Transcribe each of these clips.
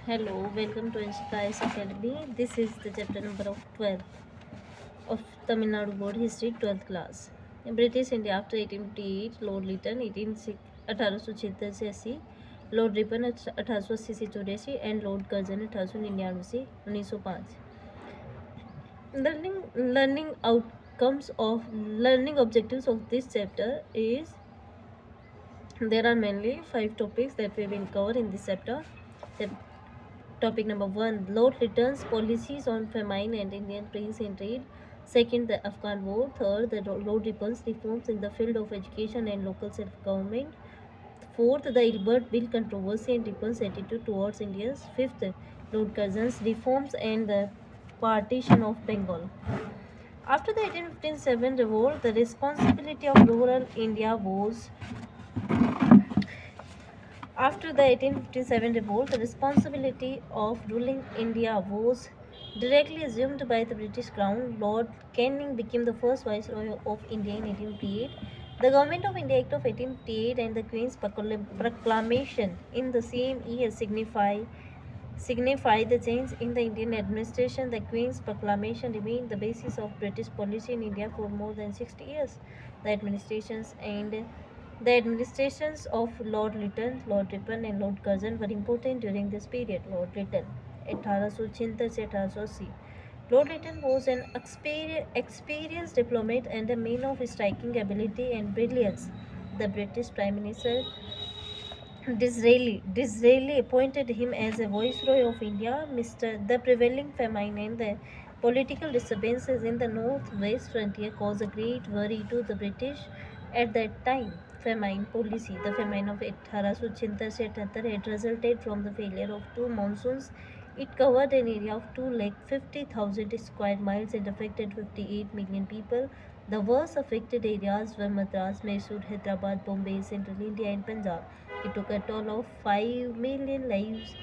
Hello, welcome to Inspires Academy. This is the chapter number of 12 of Tamil Nadu Board History 12th class. British India after 1858, Lord Lytton 1886, Lord Ripon 1880 से 84 and Lord Curzon 1899 से 1905. Learning objectives of this chapter is there are mainly 5 topics that we will cover in this chapter. Topic number 1, Lord Lytton's policies on famine and Indian peace and trade. Second, the Afghan War. Third, the Lord Lytton's reforms in the field of education and local self-government. Fourth, the Ilbert Bill controversy and Lytton's attitude towards Indians. Fifth, Lord Curzon's reforms and the partition of Bengal. After the 1857 revolt, the responsibility of rural India was After the 1857 revolt, the responsibility of ruling India was directly assumed by the British Crown. Lord Canning became the first Viceroy of India in 1858. The Government of India Act of 1858 and the Queen's Proclamation in the same year signify the change in the Indian administration. The Queen's Proclamation remained the basis of British policy in India for more than 60 years. The administrations of Lord Lytton, Lord Ripon and Lord Curzon were important during this period. Lord Lytton 1876 से 1880. Lord Lytton was an experienced diplomat and a man of striking ability and brilliance. The British Prime Minister Disraeli appointed him as a Viceroy of India. The prevailing famine and the political disturbances in the northwest frontier caused a great worry to the British at that time. Famine policy. The famine of 1876-78 had resulted from the failure of two monsoons. It covered an area of 250,000 square miles and affected 58 million people. The worst affected areas were Madras, Mysore, Hyderabad, Bombay, Central India, and Punjab. It took a toll of 5 million lives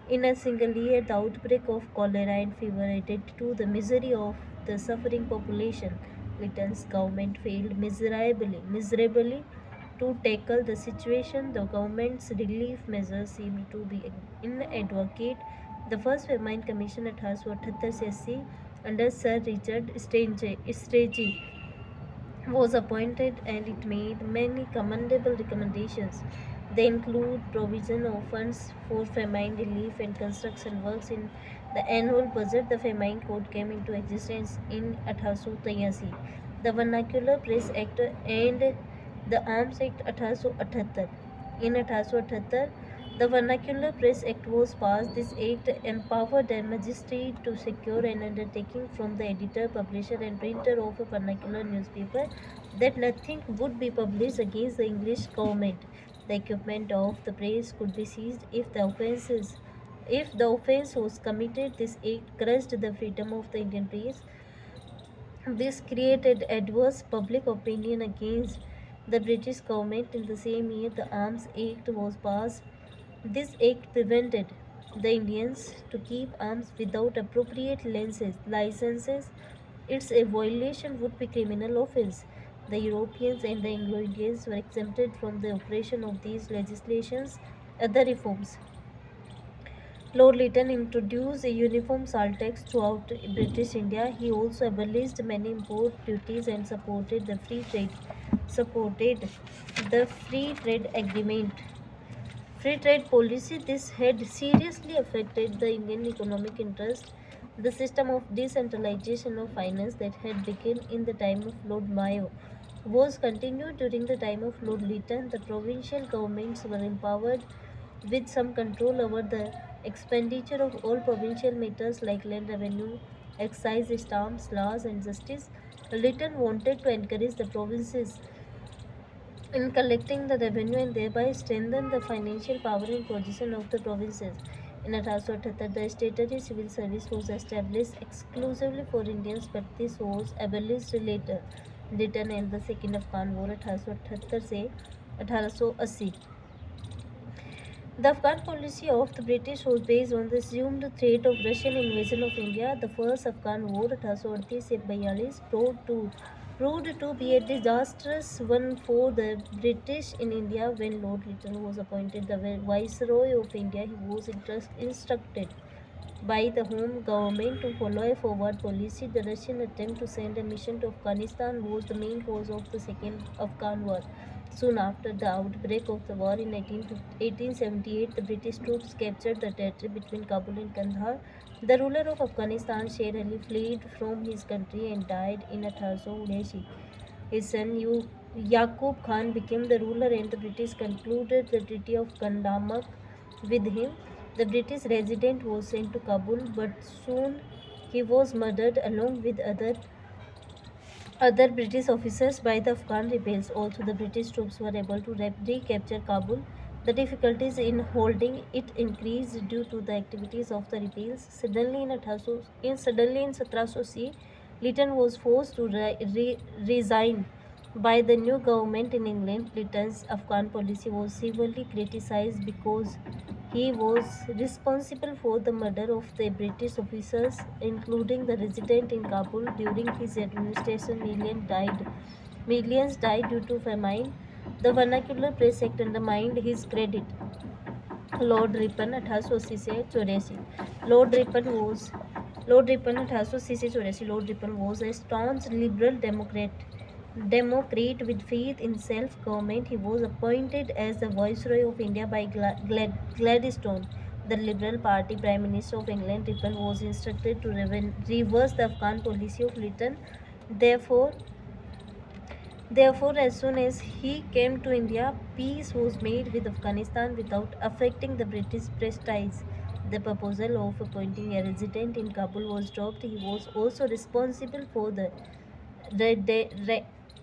in a single year. The outbreak of cholera and fever added to the misery of the suffering population. Lytton's government failed miserably to tackle the situation. The government's relief measures seemed to be inadequate. The first famine commission at 1878 under Sir Richard Strachey was appointed and it made many commendable recommendations. They include provision of funds for famine relief and construction works in the annual budget. The Famine Code came into existence in 1883. The Vernacular Press Act and the Arms Act 1878. In 1878, the Vernacular Press Act was passed. This act empowered a magistrate to secure an undertaking from the editor, publisher, and printer of a vernacular newspaper that nothing would be published against the English government. The equipment of the press could be seized if the offence was committed. This act crushed the freedom of the Indian press. This created adverse public opinion against the British government. In the same year, the Arms Act was passed. This act prevented the Indians to keep arms without appropriate licenses. Its a violation would be criminal offence. The Europeans and the Anglo-Indians were exempted from the operation of these legislations. Other reforms. Lord Lytton introduced a uniform salt tax throughout British India. He also abolished many import duties and supported the free trade agreement. Free trade policy. This had seriously affected the Indian economic interest. The system of decentralization of finance that had begun in the time of Lord Mayo was continued during the time of Lord Lytton. The provincial governments were empowered with some control over the expenditure of all provincial matters like land revenue, excise, stamps, laws, and justice. Lytton wanted to encourage the provinces in collecting the revenue and thereby strengthen the financial power and position of the provinces. In 1878, the statutory civil service was established exclusively for Indians, but this was abolished later. Lytton and the Second Afghan War 1878 से 1880. The Afghan policy of the British was based on the assumed threat of Russian invasion of India. The First Afghan War 1838 से 42 brought to proved to be a disastrous one for the British in India. When Lord Lytton was appointed the Viceroy of India, he was instructed by the home government to follow a forward policy. The Russian attempt to send a mission to Afghanistan was the main cause of the Second Afghan War. Soon after the outbreak of the war in 1878, the British troops captured the territory between Kabul and Kandahar. The ruler of Afghanistan, Sher Ali, fled from his country and died in 1879. His son Yaqub Khan became the ruler, and the British concluded the Treaty of Gandamak with him. The British resident was sent to Kabul, but soon he was murdered along with other British officers by the Afghan rebels. Also, the British troops were able to recapture Kabul. The difficulties in holding it increased due to the activities of the rebels. Suddenly in 1700, Lytton was forced to resign by the new government in England. Lytton's Afghan policy was severely criticized because he was responsible for the murder of the British officers, including the resident in Kabul. During his administration, millions died due to famine. The Vernacular Press Act undermined his credit. Lord Ripon 1880 से 84. Lord Ripon was Lord Ripon 1880 से 84. Lord Ripon was a staunch liberal Democrat with faith in self-government. He was appointed as the Viceroy of India by Gladstone, the Liberal Party Prime Minister of England. Ripon was instructed to reverse the Afghan policy of Lytton. Therefore, as soon as he came to India, peace was made with Afghanistan without affecting the British prestige. The proposal of appointing a resident in Kabul was dropped. He was also responsible for the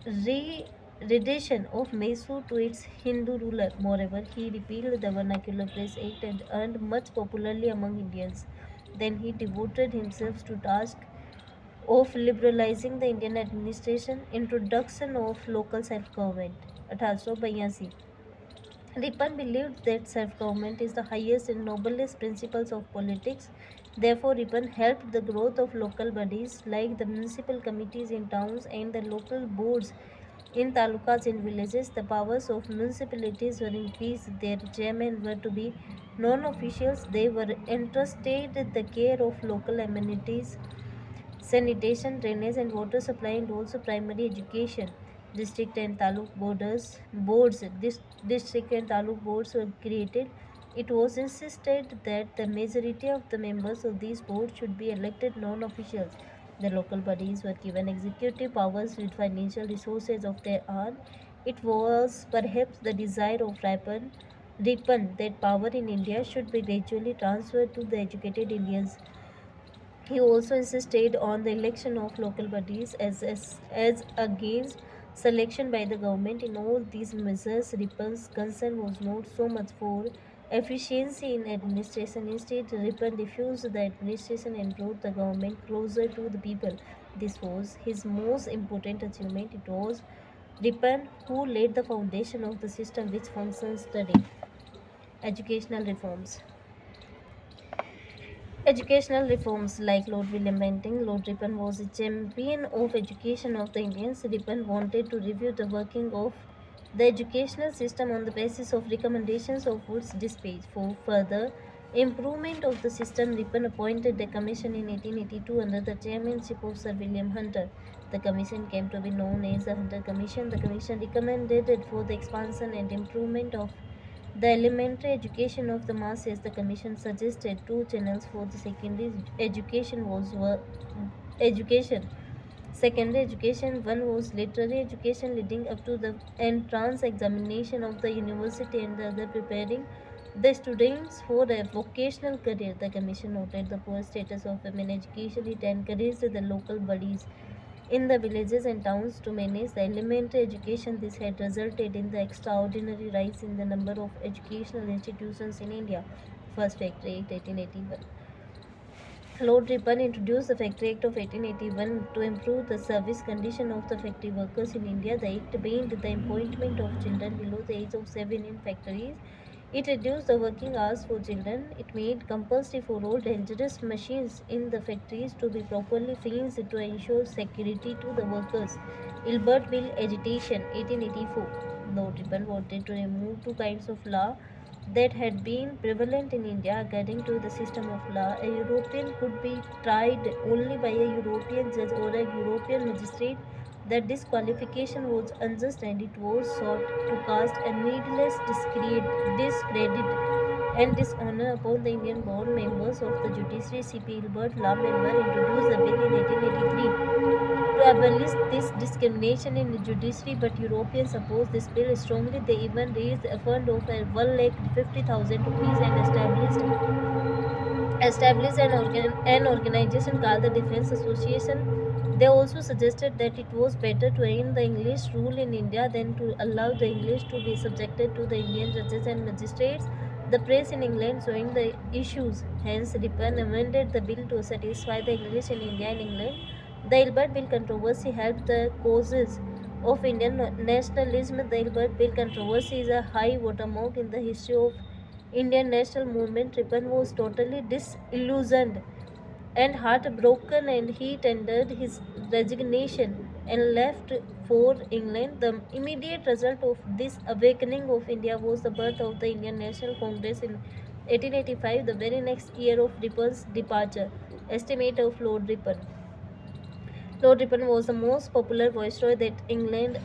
rededition of Mysore to its Hindu ruler. Moreover, he repealed the Vernacular Press Act and earned much popularity among Indians. Then he devoted himself to task of liberalizing the Indian administration, introduction of local self-government. 1882. Ripon believed that self-government is the highest and noblest principles of politics. Therefore, Ripon helped the growth of local bodies like the municipal committees in towns and the local boards in talukas and villages. The powers of municipalities were increased. Their chairmen were to be non-officials. They were entrusted the care of local amenities, sanitation, drainage and water supply, and also primary education. District and taluk district and taluk boards were created. It was insisted that the majority of the members of these boards should be elected non-officials. The local bodies were given executive powers with financial resources of their own. It was perhaps the desire of Ripon that power in India should be gradually transferred to the educated Indians. He also insisted on the election of local bodies as against selection by the government. In all these measures, Ripon's concern was not so much for efficiency in administration. Instead, Ripon diffused the administration and brought the government closer to the people. This was his most important achievement. It was Ripon who laid the foundation of the system which functions today. Educational reforms. Educational reforms like Lord William Bentinck, Lord Ripon was a champion of education of the Indians. Ripon wanted to review the working of the educational system on the basis of recommendations of Wood's dispatch. For further improvement of the system, Ripon appointed a commission in 1882 under the chairmanship of Sir William Hunter. The commission came to be known as the Hunter Commission. The commission recommended for the expansion and improvement of the elementary education of the masses. The commission suggested two channels for the secondary education. Secondary education, one was literary education leading up to the entrance examination of the university, and the other preparing the students for a vocational career. The commission noted the poor status of women education. It encouraged the local bodies in the villages and towns to manage the elementary education. This had resulted in the extraordinary rise in the number of educational institutions in India. First Factory Act 1881. Lord Ripon introduced the Factory Act of 1881 to improve the service condition of the factory workers in India. The act banned the appointment of children below the age of 7 in factories. It reduced the working hours for children. It made compulsory for all dangerous machines in the factories to be properly fenced to ensure security to the workers. Ilbert Bill Agitation 1884. Lord Ripon wanted to remove two kinds of law that had been prevalent in India. According to the system of law, a European could be tried only by a European judge or a European magistrate. That disqualification was unjust and it was sought to cast a needless discredit and dishonor upon the Indian born members of the judiciary. C.P. Hilbert, law member, introduced the bill in 1883 to abolish this discrimination in the judiciary, but Europeans opposed this bill strongly. They even raised a fund of 1,50,000 rupees and established an organization called the Defense Association. They also suggested that it was better to end the English rule in India than to allow the English to be subjected to the Indian judges and magistrates. The press in England showing the issues. Hence, Ripon amended the bill to satisfy the English in India and England. The Ilbert Bill controversy helped the causes of Indian nationalism. The Ilbert Bill controversy is a high watermark in the history of Indian national movement. Ripon was totally disillusioned and heartbroken, and he tendered his resignation and left for England. The immediate result of this awakening of India was the birth of the Indian National Congress in 1885, the very next year of Ripon's departure. Estimate of Lord Ripon. Lord Ripon was the most popular viceroy that England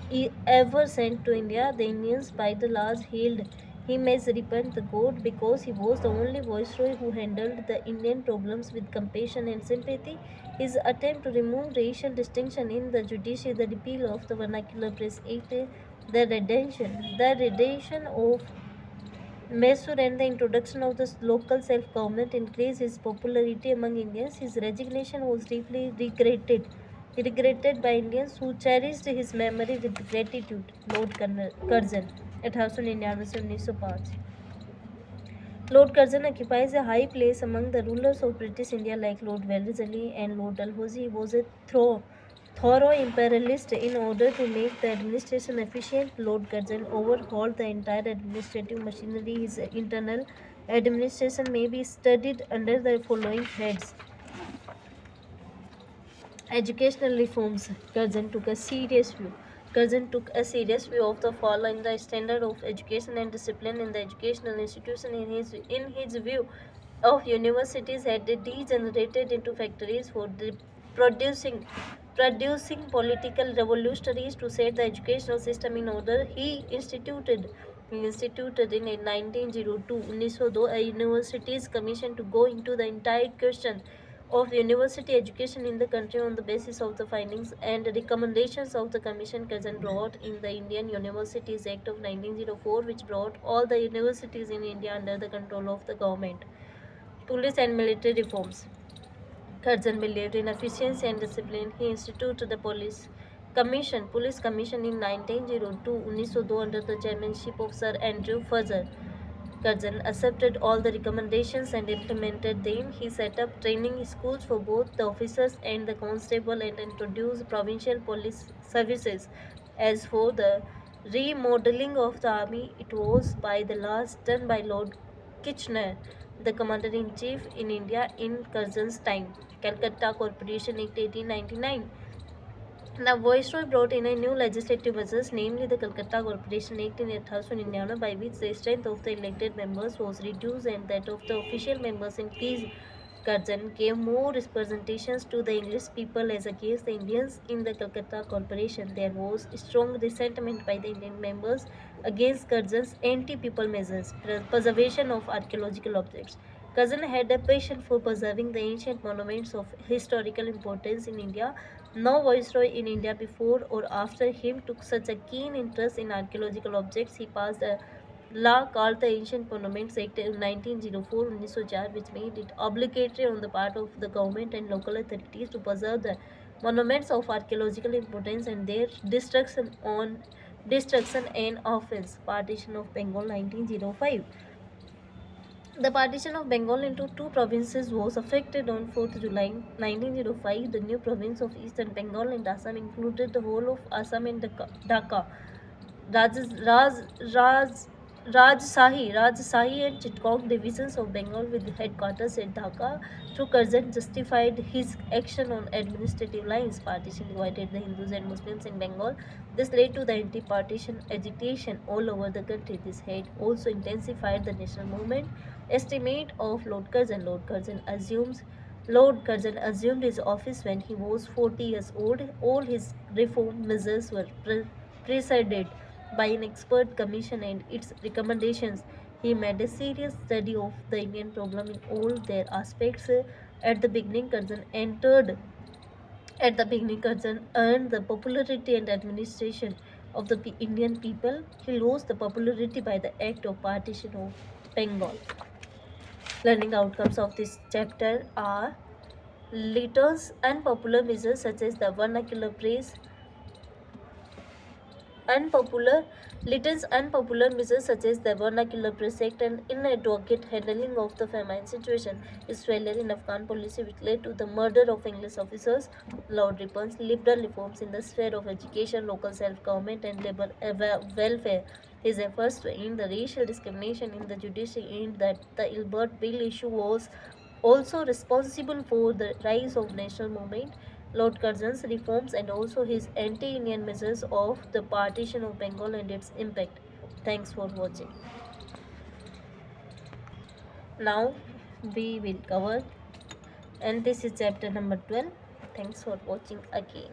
ever sent to India. The Indians, by the large, hailed him as Ripon the God because he was the only viceroy who handled the Indian problems with compassion and sympathy. His attempt to remove racial distinction in the judiciary, the repeal of the Vernacular Press Act, the redemption of Mysore, and the introduction of the local self-government increased his popularity among Indians. His resignation was deeply regretted by Indians who cherished his memory with gratitude. Lord Curzon, 1899 से 1905. Lord Curzon occupies a high place among the rulers of British India like Lord Wellesley and Lord Dalhousie. He was a thorough imperialist. In order to make the administration efficient, Lord Curzon overhauled the entire administrative machinery. His internal administration may be studied under the following heads. Educational reforms. Curzon took a serious view of the fall in the standard of education and discipline in the educational institution. In his view, of universities had degenerated into factories for producing political revolutionaries. To set the educational system in order, he instituted in 1902 a universities commission to go into the entire question of university education in the country on the basis of the findings and recommendations of the commission. Curzon brought in the Indian Universities Act of 1904, which brought all the universities in India under the control of the government. Police and military reforms. Curzon believed in efficiency and discipline. He instituted the Police Commission in 1902 under the chairmanship of Sir Andrew Fuzzer. Curzon accepted all the recommendations and implemented them. He set up training schools for both the officers and the constable and introduced provincial police services. As for the remodeling of the army, it was by the last done by Lord Kitchener, the commander-in-chief in India in Curzon's time. Calcutta Corporation Act 1899. The Viceroy brought in a new legislative measures, namely the Calcutta Corporation Act in 1899, by which the strength of the elected members was reduced and that of the official members increased. Curzon gave more representations to the English people as against the Indians in the Calcutta Corporation. There was strong resentment by the Indian members against Curzon's anti-people measures. Preservation of archaeological objects. Curzon had a passion for preserving the ancient monuments of historical importance in India. No viceroy in India before or after him took such a keen interest in archaeological objects. He passed a law called the Ancient Monuments Act of 1904, which made it obligatory on the part of the government and local authorities to preserve the monuments of archaeological importance and their destruction and offense. Partition of Bengal 1905. The partition of Bengal into two provinces was effected on 4th July 1905. The new province of Eastern Bengal and Assam included the whole of Assam and Dhaka. Rajshahi and Chittagong divisions of Bengal with headquarters at Dhaka through Curzon justified his action on administrative lines. Partition divided the Hindus and Muslims in Bengal. This led to the anti-partition agitation all over the country. This had also intensified the national movement. Estimate of Lord Curzon. Lord Curzon assumed his office when he was 40 years old. All his reform measures were preceded by an expert commission and its recommendations. He made a serious study of the Indian problem in all their aspects. At the beginning, Curzon earned the popularity and administration of the Indian people. He lost the popularity by the act of partition of Bengal. Learning outcomes of this chapter are Litter's unpopular measures such as the vernacular praise, unpopular Litton's unpopular measures such as the vernacular precept and inadequate handling of the famine situation, his failure in Afghan policy which led to the murder of English officers, Lord Ripon's liberal reforms in the sphere of education, local self-government and labor welfare, his efforts to end the racial discrimination in the judiciary and that the Ilbert Bill issue was also responsible for the rise of national movement, Lord Curzon's reforms and also his anti-Indian measures of the partition of Bengal and its impact. Thanks for watching. Now we will cover, and this is chapter number 12. Thanks for watching again.